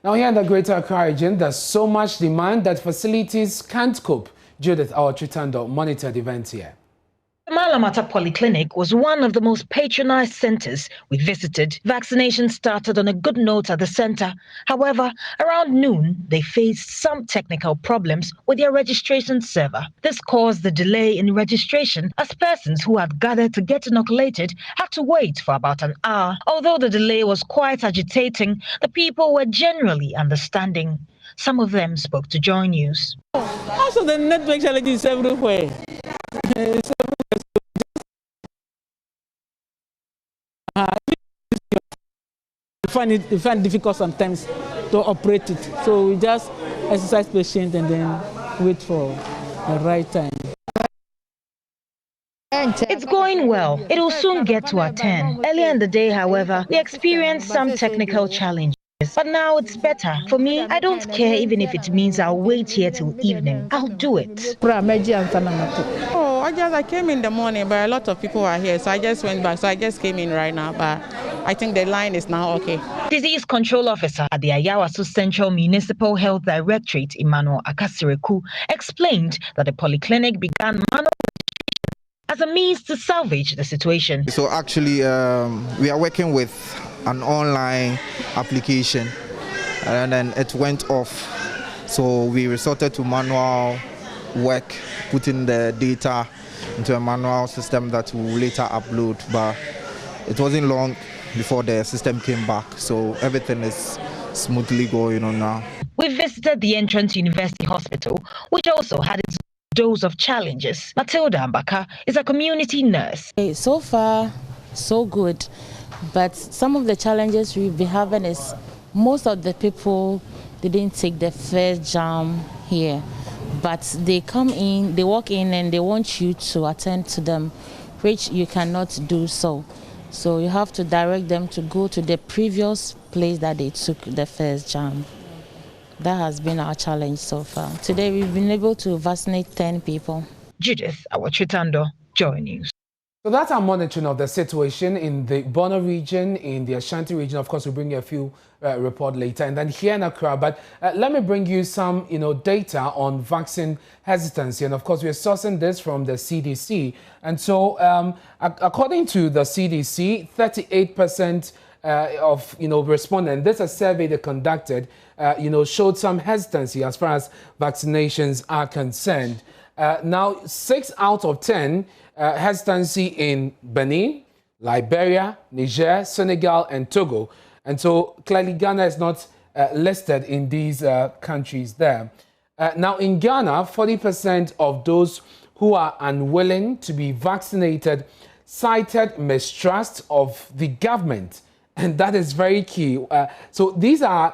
Now here in the Greater Accra region, there's so much demand that facilities can't cope. Judith, our Tritando, monitored the event here. The Malamata Polyclinic was one of the most patronized centers we visited. Vaccination started on a good note at the center. However, around noon, they faced some technical problems with their registration server. This caused the delay in registration as persons who had gathered to get inoculated had to wait for about an hour. Although the delay was quite agitating, the people were generally understanding. Some of them spoke to Joy News. Also, the network challenge is everywhere. We find it difficult sometimes to operate it. So we just exercise patience and then wait for the right time. It's going well. It will soon get to our 10. Earlier in the day, however, we experienced some technical challenges. But now it's better. For me, I don't care even if it means I'll wait here till evening. I'll do it. Oh, I came in the morning, but a lot of people are here, so I just went back. So I just came in right now, but I think the line is now okay. Disease Control Officer at the Ayawaso Central Municipal Health Directorate, Emmanuel Akasireku, explained that the polyclinic began manual as a means to salvage the situation. So actually, we are working with an online application, and then it went off. So we resorted to manual work, putting the data into a manual system that we will later upload. But it wasn't long before the system came back. So everything is smoothly going on now. We visited the Entrance University Hospital, which also had its dose of challenges. Matilda Ambaka is a community nurse. So far, so good. But some of the challenges we've been having is most of the people didn't take the first jam here. But they come in, they walk in and they want you to attend to them, which you cannot do so. So you have to direct them to go to the previous place that they took the first jam. That has been our challenge so far. Today we've been able to vaccinate 10 people. Judith Awachitando, Joy News. So that's our monitoring of the situation in the Bono region, in the Ashanti region. Of course, we'll bring you a few report later. And then here in Accra, but let me bring you some, data on vaccine hesitancy. And of course, we're sourcing this from the CDC. And so according to the CDC, 38% of, respondents, this is a survey they conducted, showed some hesitancy as far as vaccinations are concerned. Now, 6 out of 10 hesitancy in Benin, Liberia, Niger, Senegal, and Togo. And so clearly Ghana is not listed in these countries there. Now in Ghana, 40% of those who are unwilling to be vaccinated cited mistrust of the government. And that is very key. So these are,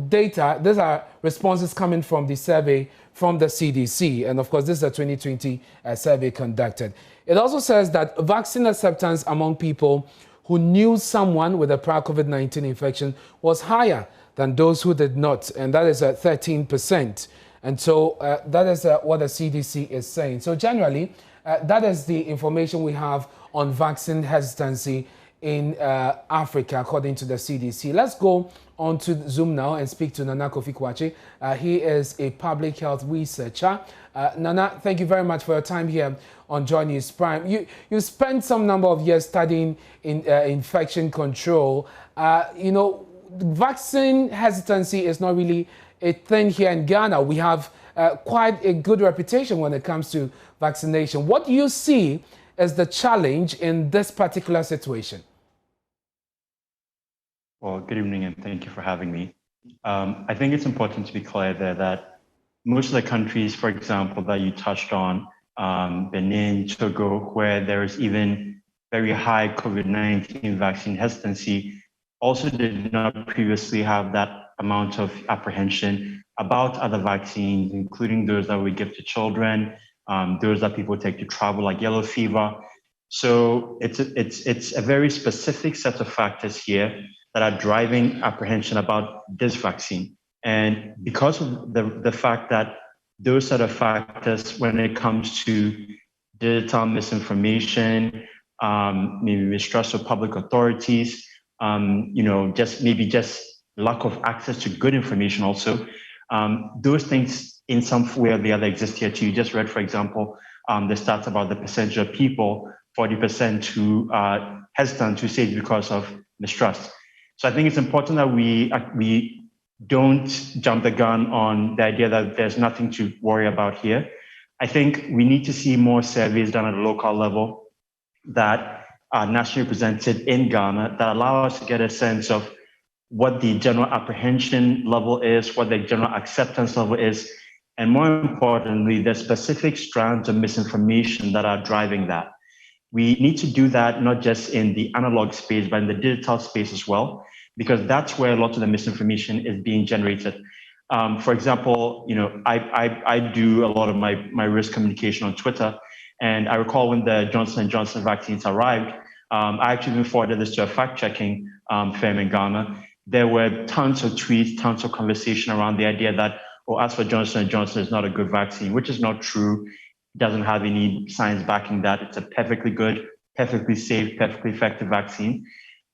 data, these are responses coming from the survey from the CDC. And of course, this is a 2020 survey conducted. It also says that vaccine acceptance among people who knew someone with a prior COVID-19 infection was higher than those who did not. And that is 13%. And so that is what the CDC is saying. So generally, that is the information we have on vaccine hesitancy in Africa, according to the CDC. Let's go on to Zoom now and speak to Nana Kofi Kwache. He is a public health researcher. Nana, thank you very much for your time here on Joy News Prime. You spent some number of years studying in infection control. Vaccine hesitancy is not really a thing here in Ghana. We have quite a good reputation when it comes to vaccination. What do you see as the challenge in this particular situation? Well, good evening and thank you for having me. I think it's important to be clear there that most of the countries, for example, that you touched on, Benin, Togo, where there is even very high COVID-19 vaccine hesitancy, also did not previously have that amount of apprehension about other vaccines, including those that we give to children, those that people take to travel, like yellow fever. So it's a very specific set of factors here that are driving apprehension about this vaccine. And because of the fact that those set of factors, when it comes to digital misinformation, maybe mistrust of public authorities, just lack of access to good information also. Those things in some way or the other exist here too. You just read, for example, the stats about the percentage of people, 40% who are hesitant to say it because of mistrust. So I think it's important that we don't jump the gun on the idea that there's nothing to worry about here. I think we need to see more surveys done at a local level that are nationally presented in Ghana that allow us to get a sense of what the general apprehension level is, what the general acceptance level is, and more importantly, the specific strands of misinformation that are driving that. We need to do that not just in the analog space, but in the digital space as well, because that's where a lot of the misinformation is being generated. For example, I do a lot of my risk communication on Twitter, and I recall when the Johnson & Johnson vaccines arrived, I actually even forwarded this to a fact-checking firm in Ghana. There were tons of tweets, tons of conversation around the idea that, as for Johnson & Johnson, it's not a good vaccine, which is not true. It doesn't have any science backing that. It's a perfectly good, perfectly safe, perfectly effective vaccine.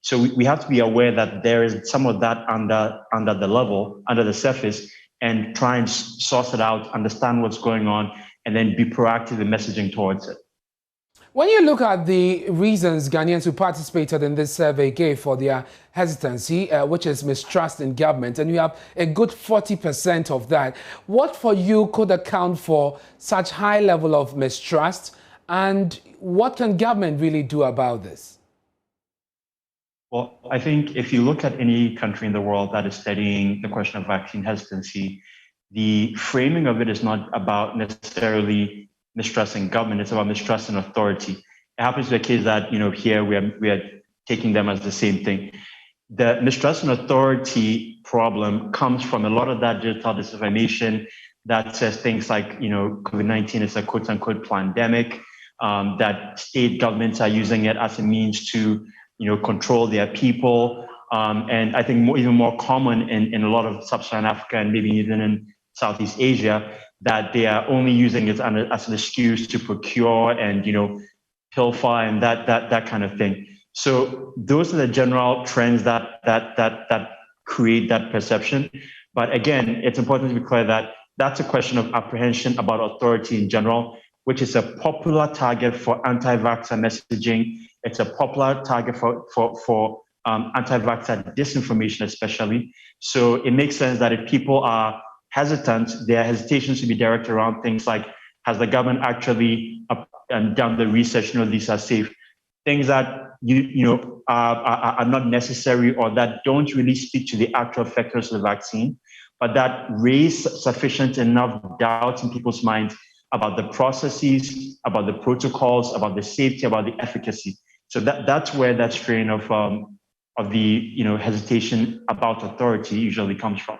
So we have to be aware that there is some of that under the surface, and try and source it out, understand what's going on, and then be proactive in messaging towards it. When you look at the reasons Ghanaians who participated in this survey gave for their hesitancy, which is mistrust in government, and you have a good 40% of that, what for you could account for such high level of mistrust, and what can government really do about this? Well, I think if you look at any country in the world that is studying the question of vaccine hesitancy, the framing of it is not about necessarily mistrusting government, it's about mistrusting authority. It happens to be the case that, here we are taking them as the same thing. The mistrusting authority problem comes from a lot of that digital disinformation that says things like, COVID-19 is a quote unquote pandemic, that state governments are using it as a means to, control their people. And I think even more common in a lot of sub-Saharan Africa and maybe even in Southeast Asia, that they are only using it as an excuse to procure and, pilfer and that kind of thing. So those are the general trends that create that perception. But again, it's important to be clear that that's a question of apprehension about authority in general, which is a popular target for anti-vaxxer messaging. It's a popular target for anti-vaxxer disinformation, especially. So it makes sense that if people are hesitant, their hesitations to be directed around things like, has the government actually done the research, these are safe? Things that are not necessary or that don't really speak to the actual effectiveness of the vaccine, but that raise sufficient enough doubt in people's minds about the processes, about the protocols, about the safety, about the efficacy. So that's where that strain of the hesitation about authority usually comes from.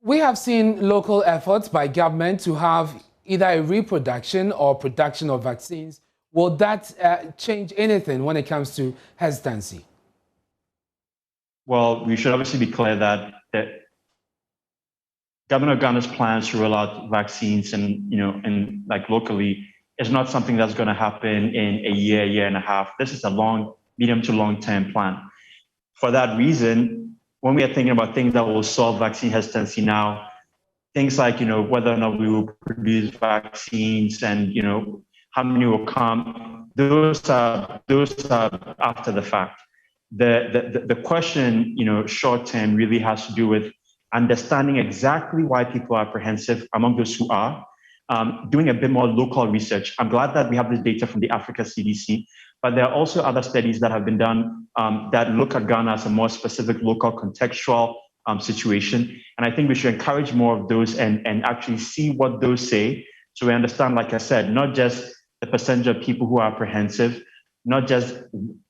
We have seen local efforts by government to have either a reproduction or production of vaccines. Will that change anything when it comes to hesitancy? Well, we should obviously be clear that Governor of Ghana's plans to roll out vaccines and locally is not something that's going to happen in a year and a half. This is a medium to long-term plan. For that reason, when we are thinking about things that will solve vaccine hesitancy now, things like, whether or not we will produce vaccines and, how many will come, those are after the fact. The question, short term really has to do with understanding exactly why people are apprehensive among those who are, doing a bit more local research. I'm glad that we have this data from the Africa CDC, but there are also other studies that have been done that look at Ghana as a more specific local contextual situation. And I think we should encourage more of those and actually see what those say. So we understand, like I said, not just the percentage of people who are apprehensive, not just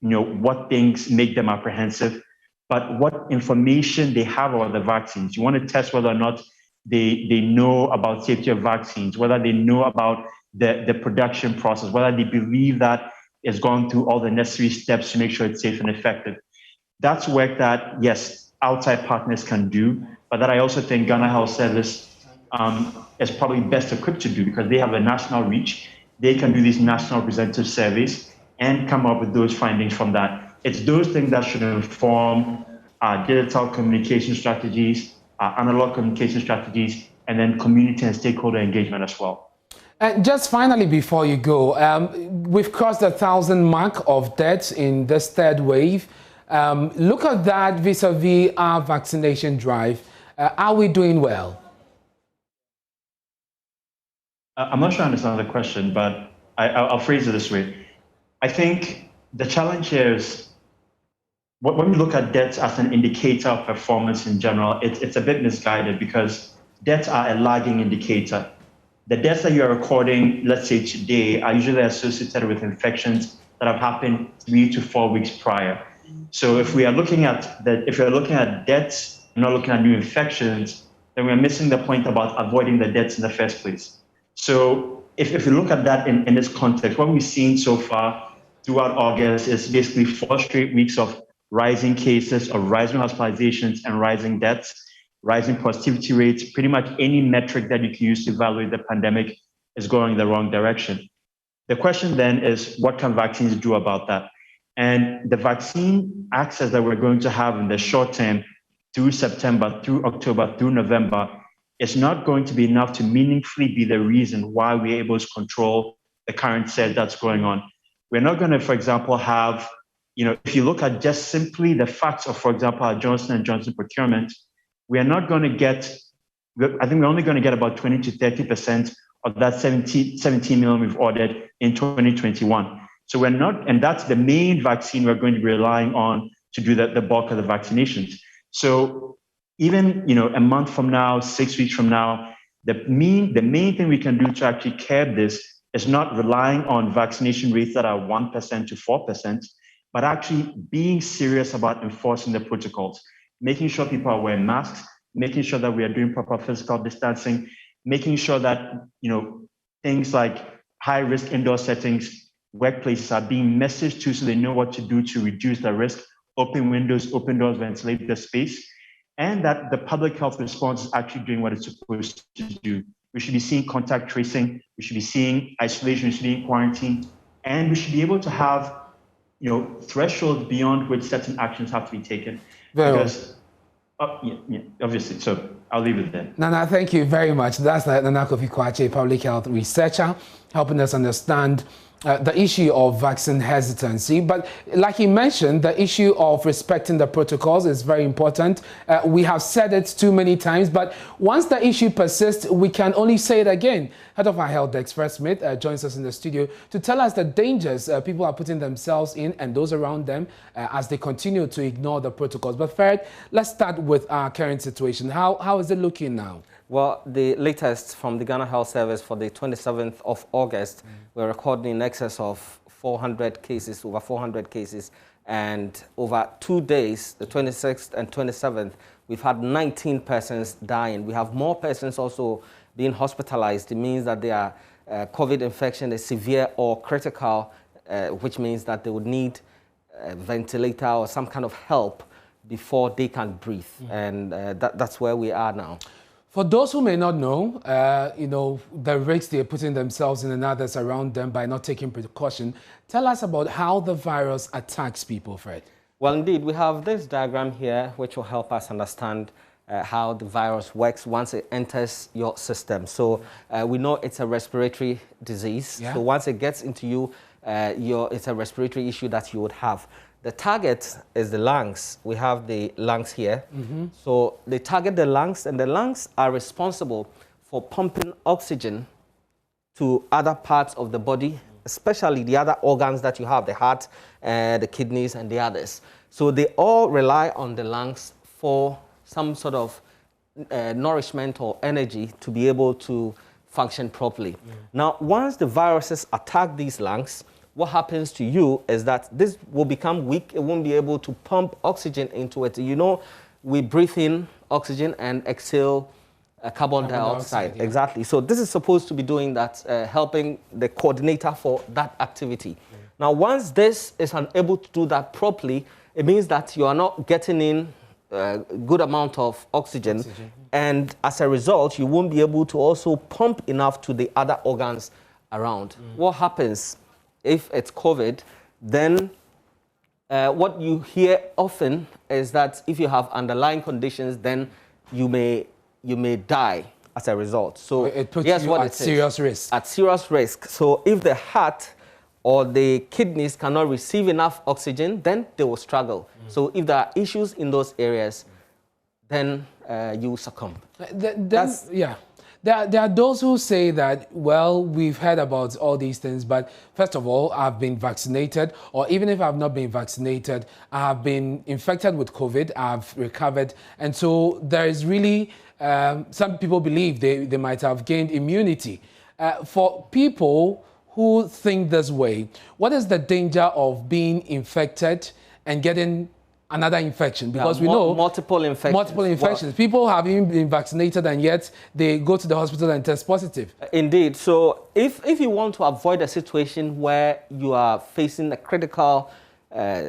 what things make them apprehensive, but what information they have about the vaccines. You want to test whether or not they know about safety of vaccines, whether they know about the production process, whether they believe that it's gone through all the necessary steps to make sure it's safe and effective. That's work that, yes, outside partners can do, but that I also think Ghana Health Service is probably best equipped to do because they have a national reach. They can do these national representative surveys and come up with those findings from that. It's those things that should inform digital communication strategies, analog communication strategies, and then community and stakeholder engagement as well. And just finally, before you go, we've crossed the 1,000 mark of deaths in this third wave. Look at that vis-a-vis our vaccination drive. Are we doing well? I'm not sure I understand the question, but I'll phrase it this way. I think the challenge here is when we look at deaths as an indicator of performance in general, it's a bit misguided because deaths are a lagging indicator. The deaths that you are recording, let's say today, are usually associated with infections that have happened 3 to 4 weeks prior. So if we are looking at if you're looking at deaths, not looking at new infections, then we're missing the point about avoiding the deaths in the first place. So if you look at that in this context, what we've seen so far throughout August is basically 4 straight weeks of rising cases, of rising hospitalizations and rising deaths, rising positivity rates. Pretty much any metric that you can use to evaluate the pandemic is going in the wrong direction. The question then is, what can vaccines do about that? And the vaccine access that we're going to have in the short term through September, through October, through November, is not going to be enough to meaningfully be the reason why we're able to control the current surge that's going on. We're not going to, for example, have, if you look at just simply the facts of, for example, our Johnson & Johnson procurement, we are not going to get, I think we're only going to get about 20 to 30% of that 17 million we've ordered in 2021. So we're not, and that's the main vaccine we're going to be relying on to do the bulk of the vaccinations. So even a month from now, 6 weeks from now, the main thing we can do to actually curb this is not relying on vaccination rates that are 1% to 4%, but actually being serious about enforcing the protocols, making sure people are wearing masks, making sure that we are doing proper physical distancing, making sure that things like high-risk indoor settings, workplaces are being messaged to so they know what to do to reduce the risk, open windows, open doors, ventilate the space, and that the public health response is actually doing what it's supposed to do. We should be seeing contact tracing, we should be seeing isolation, we should be seeing quarantine, and we should be able to have thresholds beyond which certain actions have to be taken. Because, obviously, so I'll leave it there. Nana, thank you very much. That's Nana Kofi Kwache, public health researcher, helping us understand the issue of vaccine hesitancy. But like he mentioned, the issue of respecting the protocols is very important. We have said it too many times, but once the issue persists, we can only say it again. Head of our health desk, Fred Smith, joins us in the studio to tell us the dangers people are putting themselves in and those around them as they continue to ignore the protocols. But Fred, let's start with our current situation. How is it looking now? Well, the latest from the Ghana Health Service for the 27th of August, we're recording in excess of 400 cases, over 400 cases. And over 2 days, the 26th and 27th, we've had 19 persons dying. We have more persons also being hospitalized. It means that their COVID infection is severe or critical, which means that they would need a ventilator or some kind of help before they can breathe. And that's where we are now. For those who may not know, the risks they're putting themselves in and others around them by not taking precaution, tell us about how the virus attacks people, Fred. Well, indeed, we have this diagram here, which will help us understand how the virus works once it enters your system. So we know it's a respiratory disease. Yeah. So once it gets into you, it's a respiratory issue that you would have. The target is the lungs. We have the lungs here. So they target the lungs, and the lungs are responsible for pumping oxygen to other parts of the body, especially the other organs that you have, the heart, the kidneys, and the others. So they all rely on the lungs for some sort of nourishment or energy to be able to function properly. Now, once the viruses attack these lungs, what happens to you is that this will become weak. It won't be able to pump oxygen into it. We breathe in oxygen and exhale carbon dioxide. Yeah. Exactly. So this is supposed to be doing that, helping the coordinator for that activity. Now, once this is unable to do that properly, it means that you are not getting in a good amount of oxygen. And as a result, you won't be able to also pump enough to the other organs around. What happens? If it's COVID, then what you hear often is that if you have underlying conditions, then you may die as a result. So it puts you at serious risk. At serious risk. So if the heart or the kidneys cannot receive enough oxygen, then they will struggle. So if there are issues in those areas, then you succumb. There are those who say that, well, we've heard about all these things, but first of all, I've been vaccinated, or even if I've not been vaccinated, I have been infected with COVID, I've recovered. And so there is really, some people believe they might have gained immunity. For people who think this way, what is the danger of being infected and getting another infection? Because we know multiple infections. Well, people have even been vaccinated and yet they go to the hospital and test positive. Indeed. So if you want to avoid a situation where you are facing a critical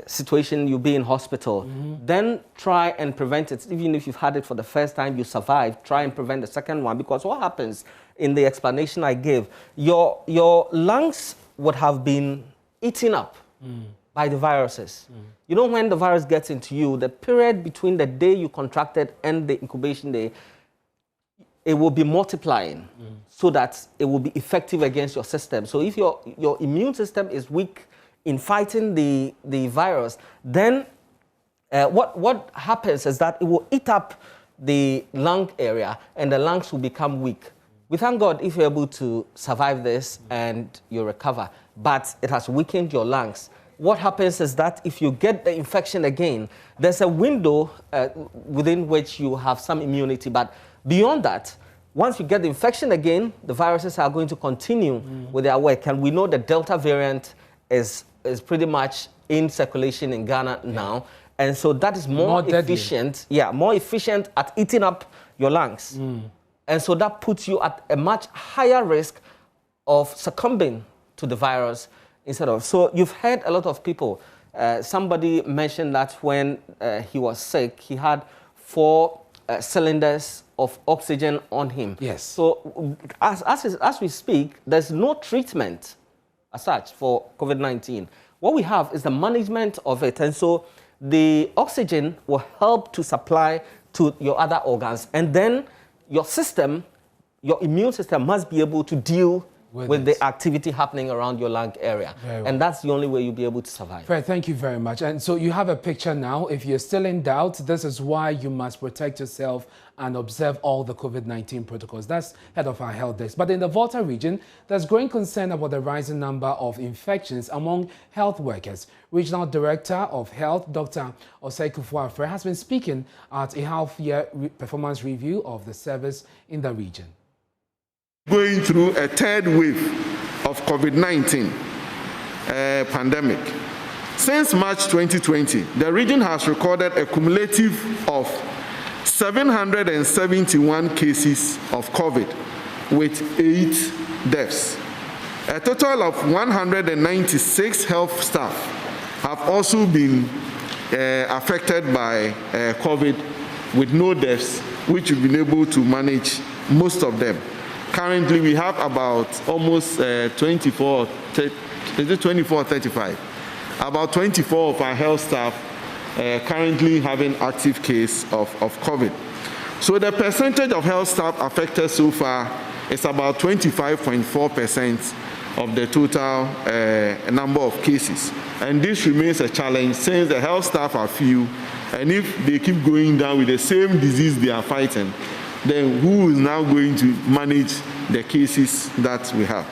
situation, you be in hospital, then try and prevent it. Even if you've had it for the first time, you survived, try and prevent the second one. Because what happens in the explanation I gave, your lungs would have been eaten up by the viruses. You know, when the virus gets into you, the period between the day you contracted and the incubation day, it will be multiplying so that it will be effective against your system. So if your immune system is weak in fighting the virus, then what happens is that it will eat up the lung area and the lungs will become weak. We thank God if you're able to survive this and you recover, but it has weakened your lungs. What happens is that if you get the infection again, there's a window within which you have some immunity. But beyond that, once you get the infection again, the viruses are going to continue with their work. And we know the Delta variant is pretty much in circulation in Ghana now. And so that is more efficient. Yeah, more efficient at eating up your lungs. And so that puts you at a much higher risk of succumbing to the virus. So you've heard a lot of people. Somebody mentioned that when he was sick, he had 4 cylinders of oxygen on him. Yes. So as we speak, there's no treatment as such for COVID-19. What we have is the management of it. And so the oxygen will help to supply to your other organs. And then your system, your immune system must be able to deal with the activity happening around your lung area. And that's the only way you'll be able to survive. Fred, thank you very much. And so you have a picture now. If you're still in doubt, this is why you must protect yourself and observe all the COVID-19 protocols. That's head of our health desk. But in the Volta region, there's growing concern about the rising number of infections among health workers. Regional Director of Health, Dr. Osei Kufuor, has been speaking at a half-year performance review of the service in the region. Going through a 3rd wave of COVID-19 pandemic. Since March 2020, the region has recorded a cumulative of 771 cases of COVID with 8 deaths. A total of 196 health staff have also been affected by COVID with no deaths, which we've been able to manage most of them. Currently, we have about almost 24 or 35. About 24 of our health staff currently having active case of COVID. So the percentage of health staff affected so far is about 25.4% of the total number of cases. And this remains a challenge since the health staff are few, and if they keep going down with the same disease they are fighting, then who is now going to manage the cases that we have?